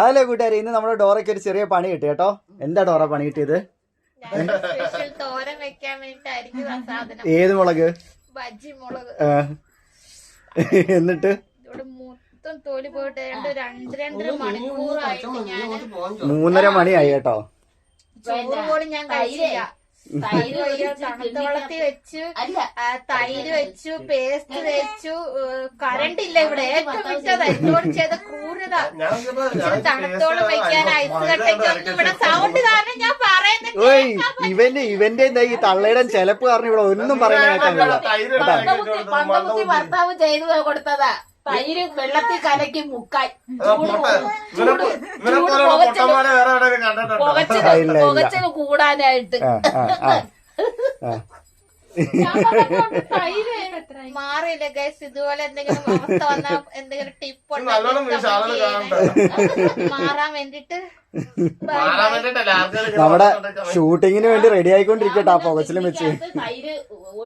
Hello കൂട്ടുകാരെ, ഇന്ന് നമ്മുടെ ഡോറയ്ക്ക് ഒരു ചെറിയ പണി കിട്ടി കേട്ടോ. എന്താ ഡോറ പണി കിട്ടിയത്? തോരൻ വെക്കാൻ വേണ്ടിട്ടായിരിക്കും. ഏത് മുളക്? ബജ്ജി മുളക്. എന്നിട്ട് ഇവിടെ മൊത്തം തോല് പോയിട്ട് 2-2.5 മണിക്കൂറായിട്ട് ഞാൻ 3:30 മണിയായി കേട്ടോ. ചോറ് പോലും ഞാൻ കഴിച്ചില്ല. തൈര് തണുത്ത വെള്ളത്തിൽ വെച്ചു, തൈര് വെച്ചു, പേസ്റ്റ് വെച്ചു. കറണ്ട് ഇല്ല ഇവിടെ. ഏറ്റവും മിച്ചത് എന്നോട് ചെയ്ത ക്രൂരത. തണുത്തോളം വെക്കാൻ ഐസ് കട്ടയ്ക്കൊന്നും ഇവിടെ സൗണ്ട് കാരണം ഞാൻ പറയുന്നത്. ഇവന്റെ എന്താ ഈ തള്ളയുടെ ചെലപ്പ് കാരണം ഇവിടെ ഒന്നും പറയുന്ന ഭർത്താവ് ചെയ്തു കൊടുത്തതാ. തൈര് വെള്ളത്തിൽ കലക്കി മുക്കാൻ പുകച്ചത് കൂടാനായിട്ട്. മാറിയില്ല ഗൈസ്. ഇതുപോലെ എന്തെങ്കിലും അവസ്ഥ വന്നാ എന്തെങ്കിലും ടിപ്പ് മാറാൻ വേണ്ടിട്ട് നമ്മുടെ ഷൂട്ടിങ്ങിന് വേണ്ടി റെഡി ആയിക്കൊണ്ടിരിക്കട്ടെ. ആ പുകച്ചിലും വെച്ച് തൈര്